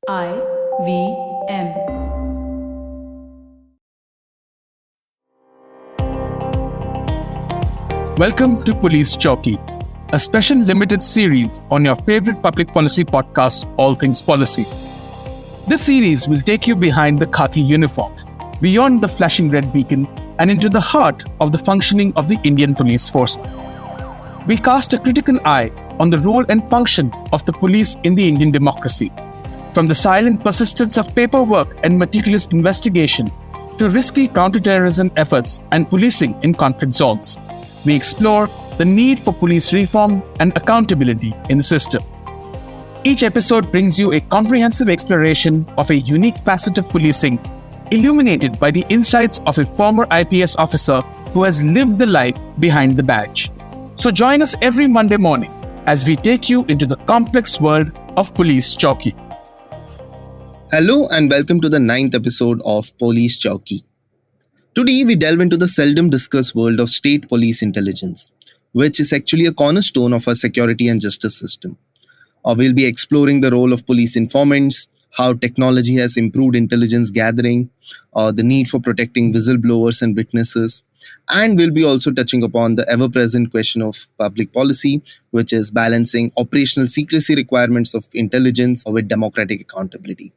IVM. Welcome to Police Chowki, a special limited series on your favorite public policy podcast, All Things Policy. This series will take you behind the khaki uniform, beyond the flashing red beacon, and into the heart of the functioning of the Indian police force. We cast a critical eye on the role and function of the police in the Indian democracy, from the silent persistence of paperwork and meticulous investigation to risky counterterrorism efforts and policing in conflict zones. We explore the need for police reform and accountability in the system. Each episode brings you a comprehensive exploration of a unique facet of policing, illuminated by the insights of a former IPS officer who has lived the life behind the badge. So join us every Monday morning as we take you into the complex world of Police Chowki. Hello and welcome to the 9th episode of Police Chowki. Today we delve into the seldom discussed world of state police intelligence, which is actually a cornerstone of our security and justice system. We'll be exploring the role of police informants, how technology has improved intelligence gathering, the need for protecting whistleblowers and witnesses, and we'll be also touching upon the ever-present question of public policy, which is balancing operational secrecy requirements of intelligence with democratic accountability.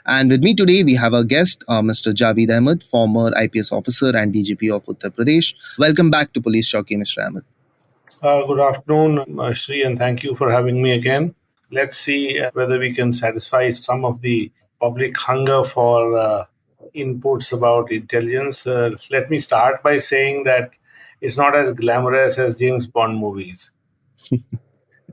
And with me today, we have our guest, Mr. Javeed Ahmad, former IPS officer and DGP of Uttar Pradesh. Welcome back to Police Chowki, Mr. Ahmad. Good afternoon, Shri, and thank you for having me again. Let's see whether we can satisfy some of the public hunger for inputs about intelligence. Let me start by saying that it's not as glamorous as James Bond movies.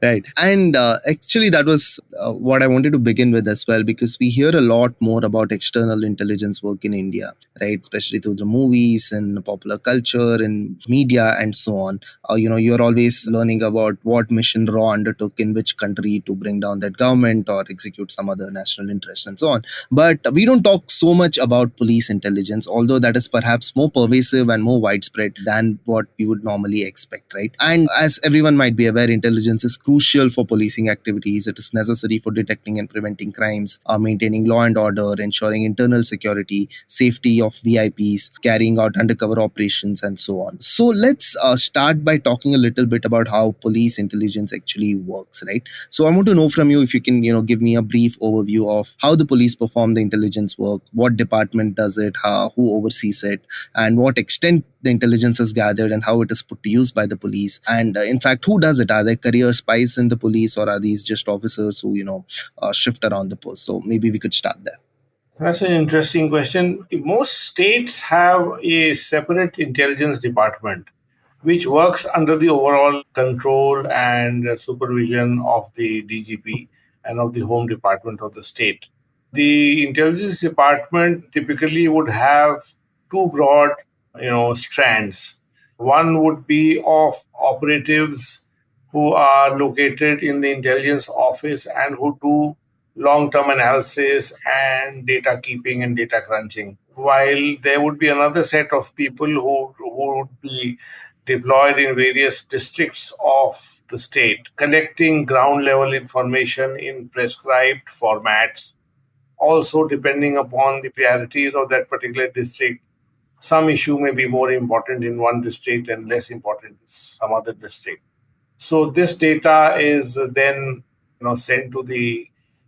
Right. And actually, that was what I wanted to begin with as well, because we hear a lot more about external intelligence work in India, right? Especially through the movies and popular culture and media and so on. You're always learning about what mission RAW undertook in which country to bring down that government or execute some other national interest and so on. But we don't talk so much about police intelligence, although that is perhaps more pervasive and more widespread than what we would normally expect, right? And as everyone might be aware, intelligence is crucial for policing activities. It is necessary for detecting and preventing crimes, maintaining law and order, ensuring internal security, safety of VIPs, carrying out undercover operations, and so on. So let's start by talking a little bit about how police intelligence actually works, right? So I want to know from you if you can, give me a brief overview of how the police perform the intelligence work, what department does it, who oversees it, and what extent the intelligence is gathered and how it is put to use by the police. And in fact, who does it? Are there career spies in the police, or are these just officers who, shift around the post? So maybe we could start there. That's an interesting question. Most states have a separate intelligence department which works under the overall control and supervision of the DGP and of the Home Department of the state. The intelligence department typically would have two broad, strands. One would be of operatives who are located in the intelligence office and who do long-term analysis and data keeping and data crunching. While there would be another set of people who would be deployed in various districts of the state, collecting ground level information in prescribed formats. Also, depending upon the priorities of that particular district, some issue may be more important in one district and less important in some other district. So this data is then sent to the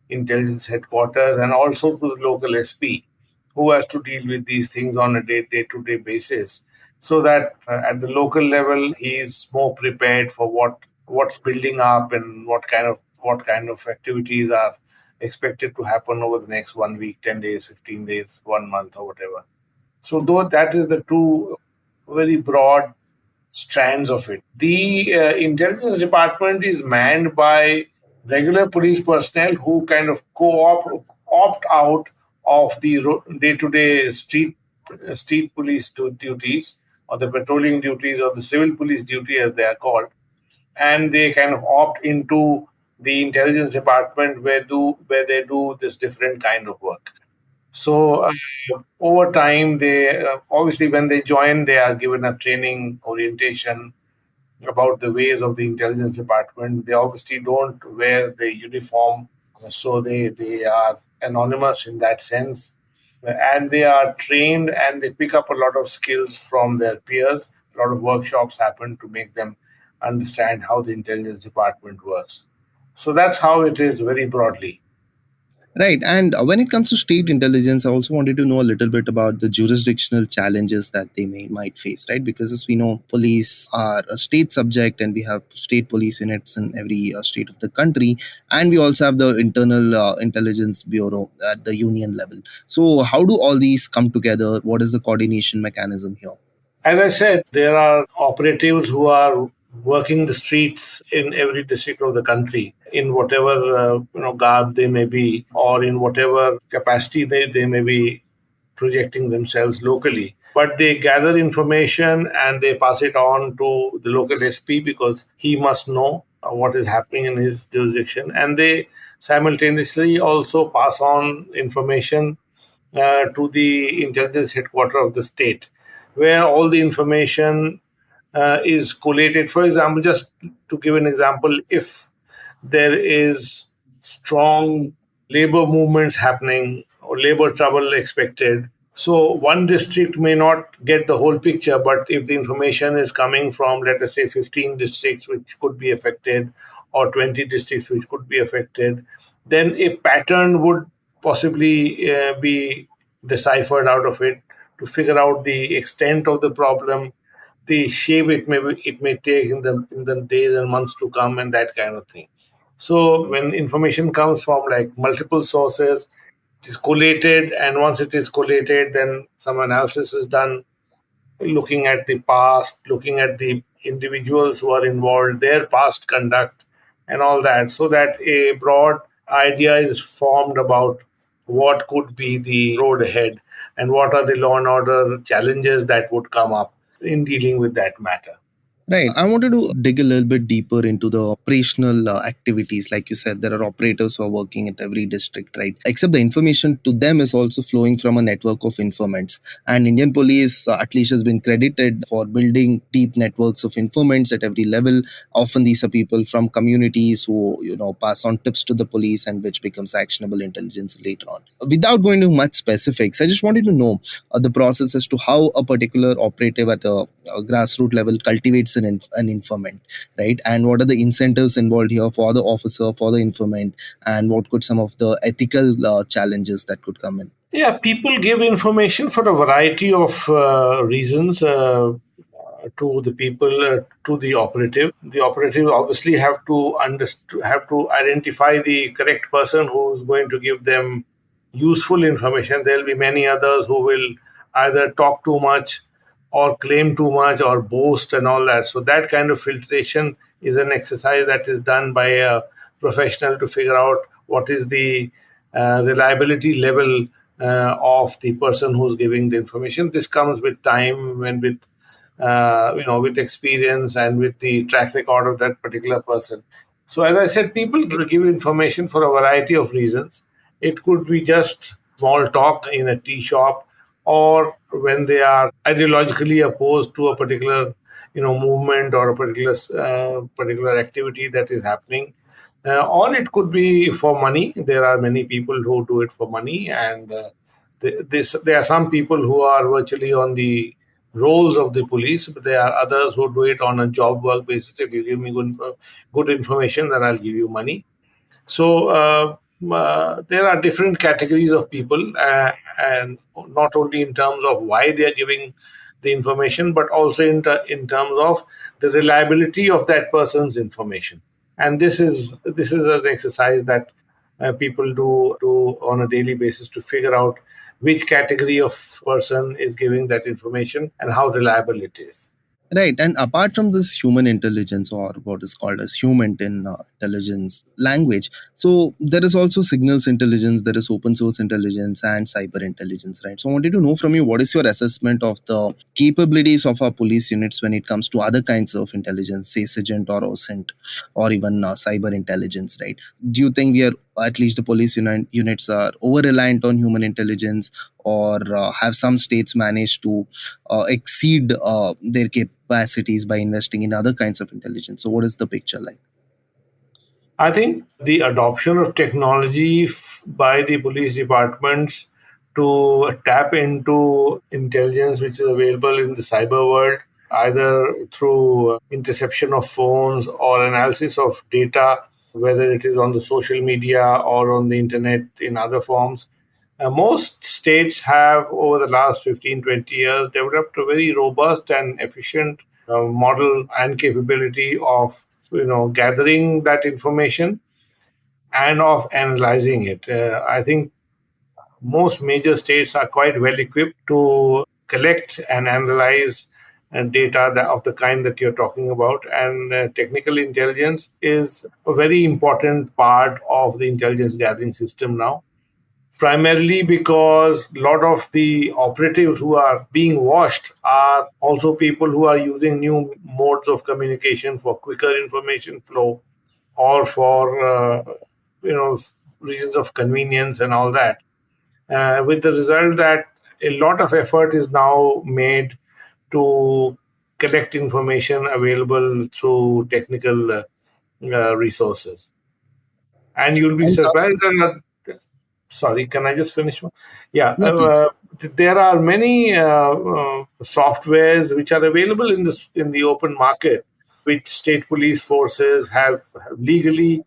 intelligence headquarters and also to the local SP, who has to deal with these things on a day-to-day basis, so that at the local level he is more prepared for what's building up and what kind of activities are expected to happen over the next 1 week, 10 days, 15 days, 1 month, or whatever. So though that is the two very broad strands of it. The intelligence department is manned by regular police personnel who kind of opt out of the day-to-day street police duties, or the patrolling duties, or the civil police duty as they are called, and they kind of opt into the intelligence department where they do this different kind of work. So over time, they obviously when they join, they are given a training orientation about the ways of the intelligence department. They obviously don't wear the uniform, so they are anonymous in that sense. And they are trained and they pick up a lot of skills from their peers. A lot of workshops happen to make them understand how the intelligence department works. So that's how it is very broadly. Right. And when it comes to state intelligence, I also wanted to know a little bit about the jurisdictional challenges that they might face, right? Because as we know, police are a state subject and we have state police units in every state of the country. And we also have the internal intelligence bureau at the union level. So, how do all these come together? What is the coordination mechanism here? As I said, there are operatives who are working the streets in every district of the country in whatever garb they may be, or in whatever capacity they may be projecting themselves locally. But they gather information and they pass it on to the local SP because he must know what is happening in his jurisdiction. And they simultaneously also pass on information to the intelligence headquarters of the state, where all the information is collated. For example, just to give an example, if there is strong labor movements happening or labor trouble expected, so one district may not get the whole picture, but if the information is coming from, let us say, 15 districts which could be affected or 20 districts which could be affected, then a pattern would possibly be deciphered out of it to figure out the extent of the problem, the shape it may take in the days and months to come, and that kind of thing. So when information comes from like multiple sources, it is collated, and once it is collated, then some analysis is done, looking at the past, looking at the individuals who are involved, their past conduct, and all that, so that a broad idea is formed about what could be the road ahead and what are the law and order challenges that would come up in dealing with that matter. Right. I wanted to dig a little bit deeper into the operational activities. Like you said, there are operators who are working at every district, right? Except the information to them is also flowing from a network of informants. And Indian police, at least, has been credited for building deep networks of informants at every level. Often these are people from communities who, pass on tips to the police and which becomes actionable intelligence later on. Without going into much specifics, I just wanted to know the process as to how a particular operative at a grassroots level cultivates an informant, right? And what are the incentives involved here for the officer, for the informant, and what could some of the ethical challenges that could come in? Yeah, people give information for a variety of reasons to the people, to the operative. The operative obviously have to identify the correct person who is going to give them useful information. There'll be many others who will either talk too much or claim too much or boast and all that. So that kind of filtration is an exercise that is done by a professional to figure out what is the reliability level of the person who's giving the information. This comes with time and with experience and with the track record of that particular person. So as I said, people give information for a variety of reasons. It could be just small talk in a tea shop, or when they are ideologically opposed to a particular movement or a particular activity that is happening, or it could be for money. There are many people who do it for money, and there are some people who are virtually on the roles of the police, but there are others who do it on a job work basis. If you give me good information, then I'll give you money. So there are different categories of people, and not only in terms of why they are giving the information, but also in terms of the reliability of that person's information. And this is an exercise that people do on a daily basis to figure out which category of person is giving that information and how reliable it is. Right. And apart from this human intelligence, or what is called as human in intelligence language, so there is also signals intelligence, there is open source intelligence, and cyber intelligence, right? So I wanted to know from you, what is your assessment of the capabilities of our police units when it comes to other kinds of intelligence, say SIGINT or OSINT, or even cyber intelligence, right? Do you think we are, at least the police units are over reliant on human intelligence, or have some states managed to exceed their capacities by investing in other kinds of intelligence? So what is the picture like? I think the adoption of technology by the police departments to tap into intelligence which is available in the cyber world, either through interception of phones or analysis of data, whether it is on the social media or on the internet in other forms. Most states have, over the last 15, 20 years, developed a very robust and efficient model and capability of gathering that information and of analyzing it. I think most major states are quite well equipped to collect and analyze data of the kind that you're talking about. And technical intelligence is a very important part of the intelligence gathering system now, primarily because a lot of the operatives who are being washed are also people who are using new modes of communication for quicker information flow or for you know reasons of convenience and all that, with the result that a lot of effort is now made to collect information available through technical resources. And you'll be And surprised that, sorry, can I just finish? Yeah, yeah, please. there are many softwares which are available in the open market, which state police forces have legally,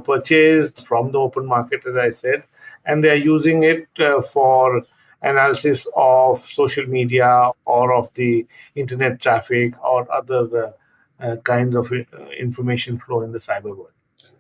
purchased from the open market, as I said, and they are using it for analysis of social media or of the internet traffic or other kinds of information flow in the cyber world.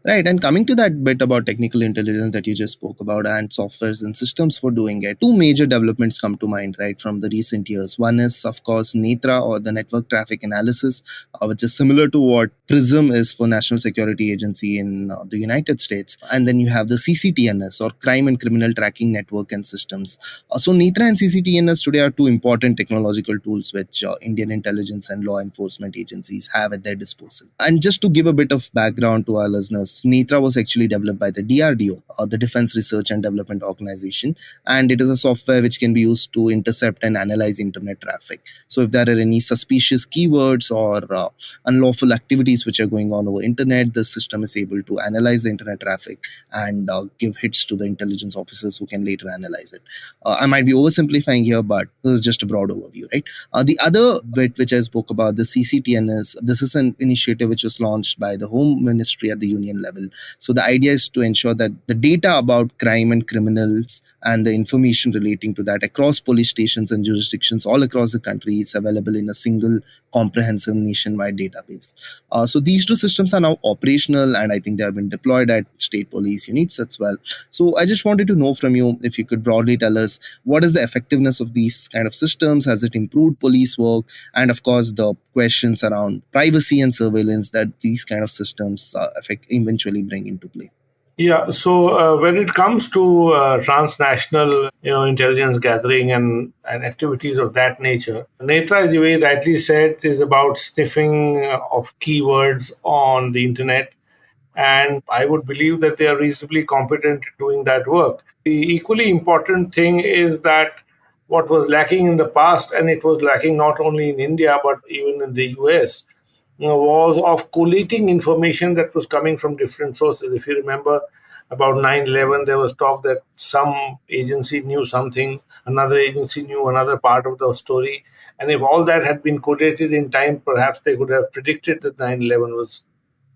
Right. And coming to that bit about technical intelligence that you just spoke about and softwares and systems for doing it, two major developments come to mind, right, from the recent years. One is, of course, NETRA, or the Network Traffic Analysis, which is similar to what PRISM is for National Security Agency in the United States. And then you have the CCTNS, or Crime and Criminal Tracking Network and Systems. So NETRA and CCTNS today are two important technological tools which Indian intelligence and law enforcement agencies have at their disposal. And just to give a bit of background to our listeners, NETRA was actually developed by the DRDO, the Defense Research and Development Organization, and it is a software which can be used to intercept and analyze internet traffic. So if there are any suspicious keywords or unlawful activities which are going on over internet, the system is able to analyze the internet traffic and give hits to the intelligence officers who can later analyze it. I might be oversimplifying here, but this is just a broad overview, right? The other bit which I spoke about, the CCTNS, this is an initiative which was launched by the Home Ministry at the union level. So the idea is to ensure that the data about crime and criminals and the information relating to that across police stations and jurisdictions all across the country is available in a single comprehensive nationwide database. So these two systems are now operational, and I think they have been deployed at state police units as well. So I just wanted to know from you if you could broadly tell us what is the effectiveness of these kind of systems, has it improved police work, and of course the questions around privacy and surveillance that these kind of systems eventually bring into play. Yeah, so when it comes to transnational, intelligence gathering and activities of that nature, NETRA, as you very rightly said, is about sniffing of keywords on the internet, and I would believe that they are reasonably competent at doing that work. The equally important thing is that what was lacking in the past, and it was lacking not only in India but even in the US, was of collating information that was coming from different sources. If you remember about 9/11, there was talk that some agency knew something, another agency knew another part of the story. And if all that had been collated in time, perhaps they could have predicted that 9/11 was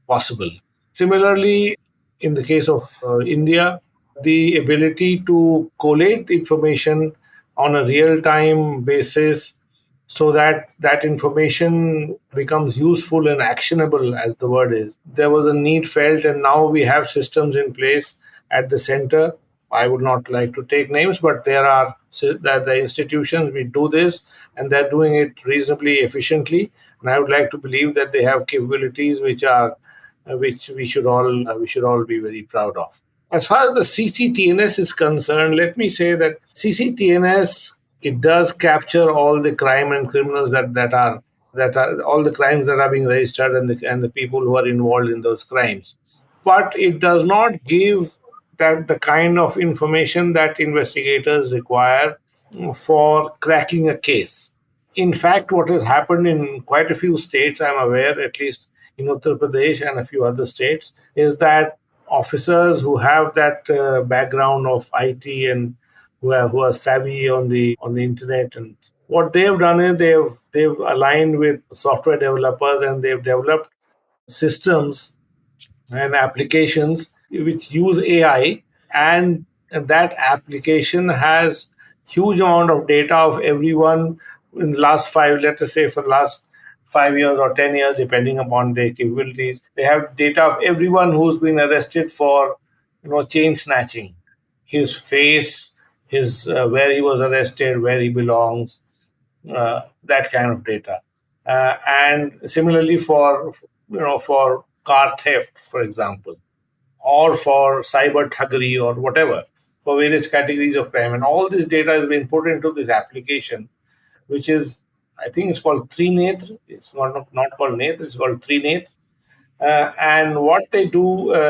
possible. Similarly, in the case of India, the ability to collate information on a real time basis so that that information becomes useful and actionable, as the word is. There was a need felt, and now we have systems in place at the center. I would not like to take names, but there are that the institutions we do this, and they're doing it reasonably efficiently. And I would like to believe that they have capabilities which we should all be very proud of. As far as the CCTNS is concerned, let me say that CCTNS, it does capture all the crime and criminals that are all the crimes that are being registered, and the people who are involved in those crimes. But it does not give that the kind of information that investigators require for cracking a case. In fact, what has happened in quite a few states, I'm aware, at least in Uttar Pradesh and a few other states, is that officers who have that background of IT and who are savvy on the internet, and what they've done is they've aligned with software developers, and they've developed systems and applications which use AI, and that application has huge amount of data of everyone in the last five, let us say for the last 5 years or 10 years, depending upon their capabilities. They have data of everyone who's been arrested for, chain snatching, his face, his where he was arrested, where he belongs, that kind of data. And similarly for car theft, for example, or for cyber thuggery or whatever, for various categories of crime, and all this data has been put into this application, which is, I think it's called Trinetr. It's not called Netr. It's called Trinetr. And what they do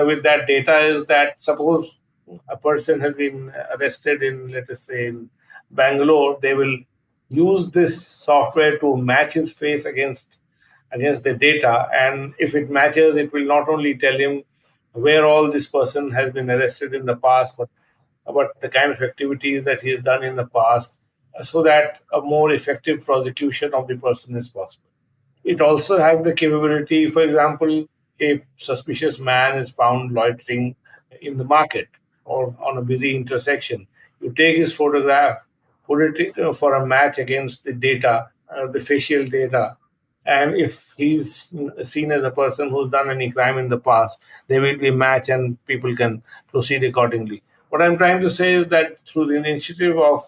with that data is that, suppose a person has been arrested in, let us say, in Bangalore, they will use this software to match his face against the data. And if it matches, it will not only tell him where all this person has been arrested in the past, but about the kind of activities that he has done in the past, so that a more effective prosecution of the person is possible. It also has the capability, for example, a suspicious man is found loitering in the market or on a busy intersection. You take his photograph, put it for a match against the data, the facial data, and if he's seen as a person who's done any crime in the past, there will be a match and people can proceed accordingly. What I'm trying to say is that through the initiative of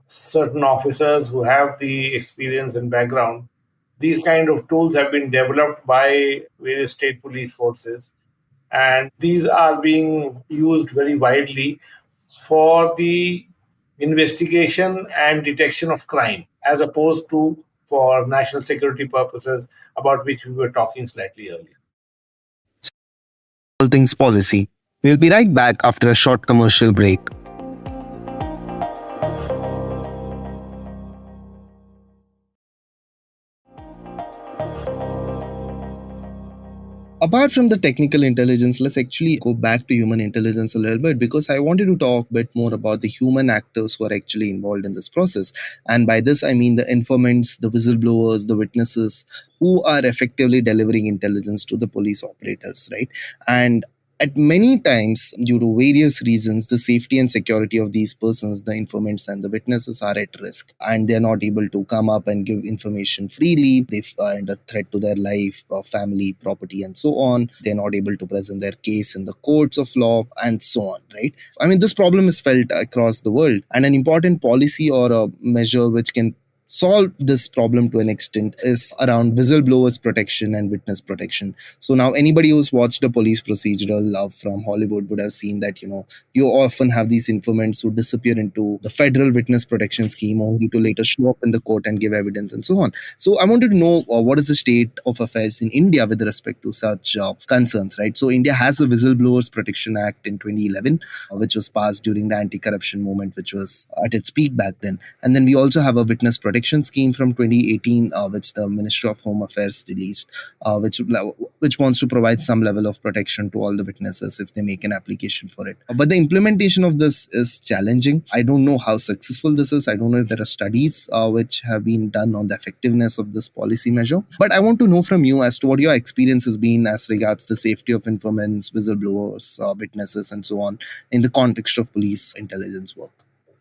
certain officers who have the experience and background, these kind of tools have been developed by various state police forces, and these are being used very widely for the investigation and detection of crime, as opposed to for national security purposes, about which we were talking slightly earlier. All things policy. We'll be right back after a short commercial break. Apart from the technical intelligence, let's actually go back to human intelligence a little bit, because I wanted to talk a bit more about the human actors who are actually involved in this process. And by this, I mean the informants, the whistleblowers, the witnesses who are effectively delivering intelligence to the police operators, right? And at many times, due to various reasons, the safety and security of these persons, the informants and the witnesses, are at risk, and they're not able to come up and give information freely. They are under threat to their life, family, property, and so on. They're not able to present their case in the courts of law, and so on, right? I mean, this problem is felt across the world, and an important policy or a measure which can solve this problem to an extent is around whistleblowers protection and witness protection. So now anybody who's watched a police procedural from Hollywood would have seen that, you often have these informants who disappear into the federal witness protection scheme, only to later show up in the court and give evidence and so on. So I wanted to know what is the state of affairs in India with respect to such concerns, right? So India has a Whistleblowers Protection Act in 2011, which was passed during the anti-corruption movement, which was at its peak back then. And then we also have a witness protection scheme from 2018, which the Ministry of Home Affairs released, which wants to provide some level of protection to all the witnesses if they make an application for it. But the implementation of this is challenging. I don't know how successful this is. I don't know if there are studies which have been done on the effectiveness of this policy measure. But I want to know from you as to what your experience has been as regards the safety of informants, whistleblowers, witnesses, and so on in the context of police intelligence work.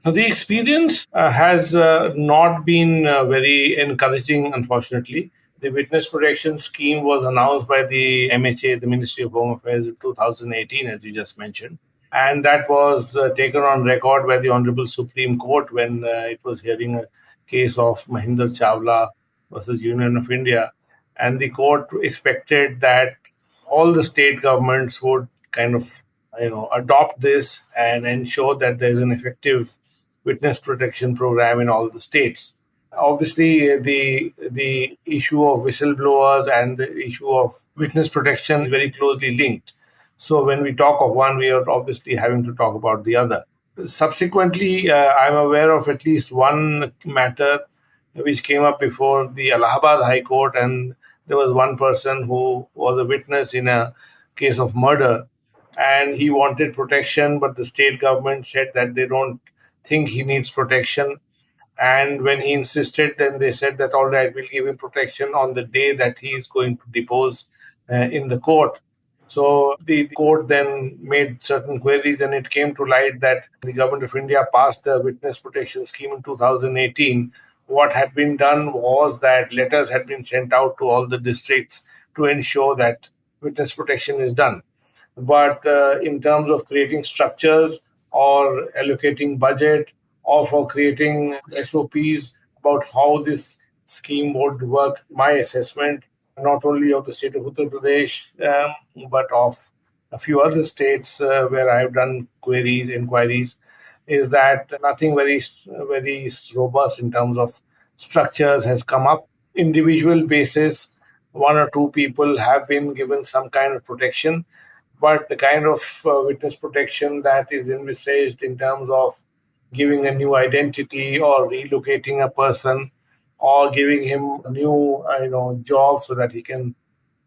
Now, the experience has not been very encouraging, unfortunately. The witness protection scheme was announced by the MHA, the Ministry of Home Affairs, in 2018, as you just mentioned. And that was taken on record by the Honorable Supreme Court when it was hearing a case of Mahinder Chawla versus Union of India. And the court expected that all the state governments would kind of adopt this and ensure that there is an effective witness protection program in all the states. Obviously, the issue of whistleblowers and the issue of witness protection is very closely linked. So when we talk of one, we are obviously having to talk about the other. Subsequently, I'm aware of at least one matter which came up before the Allahabad High Court, and there was one person who was a witness in a case of murder, and he wanted protection, but the state government said that they don't think he needs protection. And when he insisted, then they said that, all right, we'll give him protection on the day that he is going to depose in the court. So the court then made certain queries, and it came to light that the government of India passed the witness protection scheme in 2018. What had been done was that letters had been sent out to all the districts to ensure that witness protection is done. But in terms of creating structures or allocating budget or for creating SOPs about how this scheme would work, my assessment, not only of the state of Uttar Pradesh, but of a few other states where I have done inquiries, is that nothing very robust in terms of structures has come up. Individual basis, one or two people have been given some kind of protection, but the kind of witness protection that is envisaged in terms of giving a new identity or relocating a person or giving him a new job so that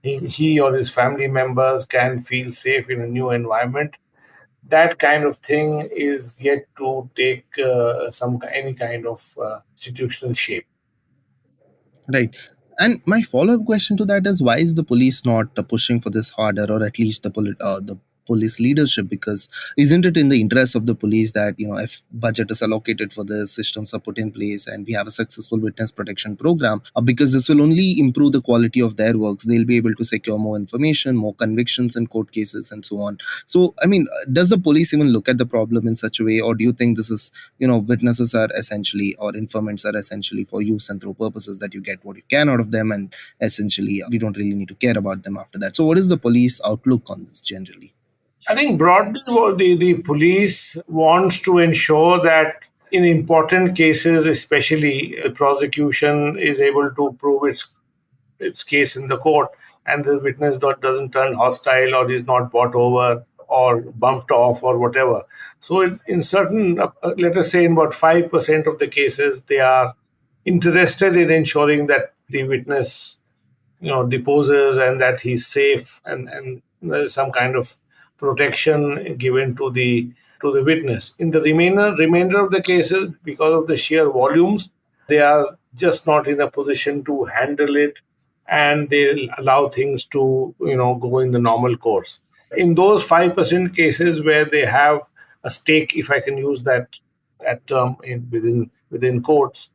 he or his family members can feel safe in a new environment, that kind of thing is yet to take some any kind of institutional shape. Right. And my follow-up question to that is, why is the police not pushing for this harder, or at least the police leadership? Because isn't it in the interest of the police that, if budget is allocated for this, systems are put in place, and we have a successful witness protection program, because this will only improve the quality of their works. They'll be able to secure more information, more convictions in court cases, and so on. So, I mean, does the police even look at the problem in such a way, or do you think this is, witnesses are essentially, or informants are essentially for use and through purposes, that you get what you can out of them, and essentially we don't really need to care about them after that? So what is the police outlook on this generally? I think broadly, what the police wants to ensure that in important cases, especially, the prosecution is able to prove its case in the court, and the witness doesn't turn hostile or is not bought over or bumped off or whatever. So, in certain, let us say, in about 5% of the cases, they are interested in ensuring that the witness deposes and that he's safe, and there's some kind of protection given to the witness. In the remainder of the cases, because of the sheer volumes, they are just not in a position to handle it, and they allow things to go in the normal course. In those 5% cases where they have a stake, if I can use that term, within courts,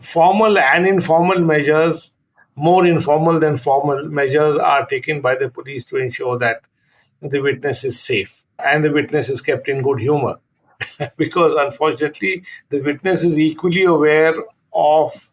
formal and informal measures, more informal than formal measures, are taken by the police to ensure that the witness is safe and the witness is kept in good humor. Because unfortunately, the witness is equally aware of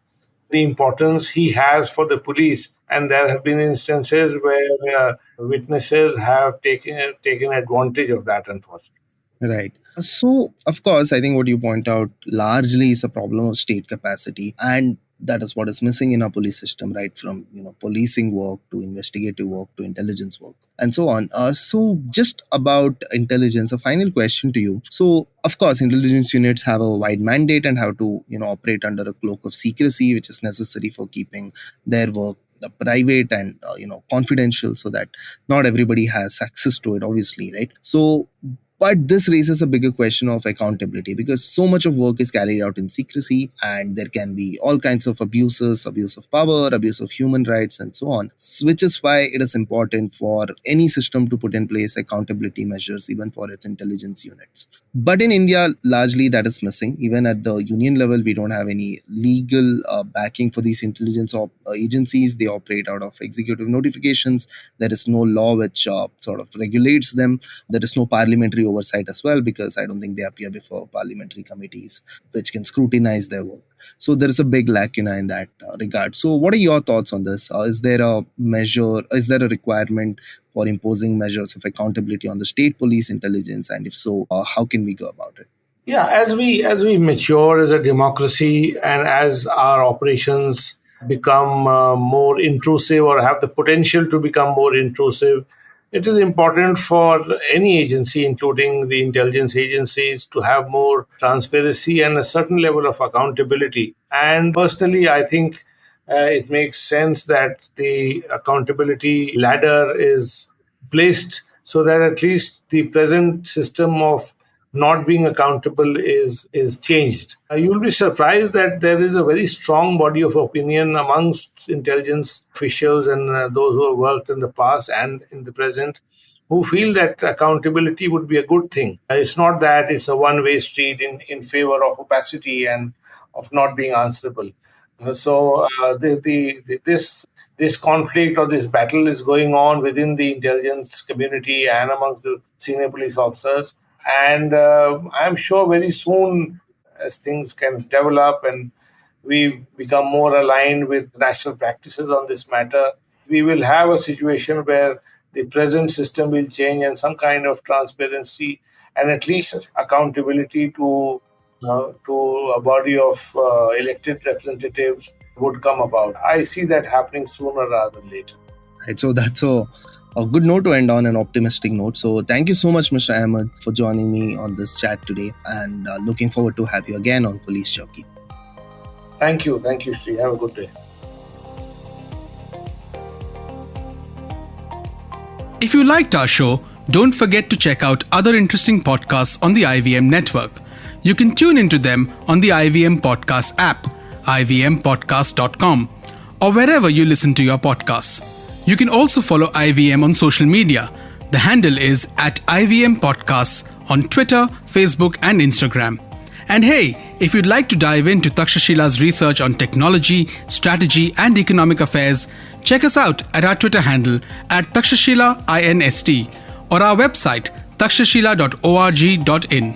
the importance he has for the police, and there have been instances where witnesses have taken advantage of that, unfortunately. Right. So, of course, I think what you point out largely is a problem of state capacity, and that is what is missing in our police system, right? From policing work to investigative work to intelligence work and so on. So, just about intelligence, a final question to you. So, of course, intelligence units have a wide mandate and have to operate under a cloak of secrecy, which is necessary for keeping their work private and confidential, so that not everybody has access to it, obviously, right? So, but this raises a bigger question of accountability, because so much of work is carried out in secrecy, and there can be all kinds of abuses, abuse of power, abuse of human rights, and so on. Which is why it is important for any system to put in place accountability measures, even for its intelligence units. But in India, largely that is missing. Even at the union level, we don't have any legal backing for these intelligence agencies. They operate out of executive notifications. There is no law which sort of regulates them. There is no parliamentary oversight as well, because I don't think they appear before parliamentary committees which can scrutinize their work. So there is a big lacuna in that regard. So what are your thoughts on this? Is there a requirement for imposing measures of accountability on the state police intelligence? And if so, how can we go about it? Yeah, as we mature as a democracy, and as our operations become more intrusive or have the potential to become more intrusive, it is important for any agency, including the intelligence agencies, to have more transparency and a certain level of accountability. And personally, I think It makes sense that the accountability ladder is placed so that at least the present system of not being accountable is changed. You'll be surprised that there is a very strong body of opinion amongst intelligence officials and those who have worked in the past and in the present who feel that accountability would be a good thing. It's not that it's a one-way street in favor of opacity and of not being answerable. This conflict or this battle is going on within the intelligence community and amongst the senior police officers. And I'm sure very soon, as things can develop and we become more aligned with national practices on this matter, we will have a situation where the present system will change and some kind of transparency and at least accountability to a body of elected representatives would come about. I see that happening sooner rather than later. Right, so that's a good note to end on, an optimistic note. So thank you so much, Mr. Ahmad, for joining me on this chat today, and looking forward to have you again on Police Chowki. Thank you, Sri. Have a good day. If you liked our show, don't forget to check out other interesting podcasts on the IVM network. You can tune into them on the IVM Podcast app, ivmpodcast.com, or wherever you listen to your podcasts. You can also follow IVM on social media. The handle is @IVM Podcasts on Twitter, Facebook, and Instagram. And hey, if you'd like to dive into Takshashila's research on technology, strategy, and economic affairs, check us out at our Twitter handle @TakshashilaINST or our website takshashila.org.in.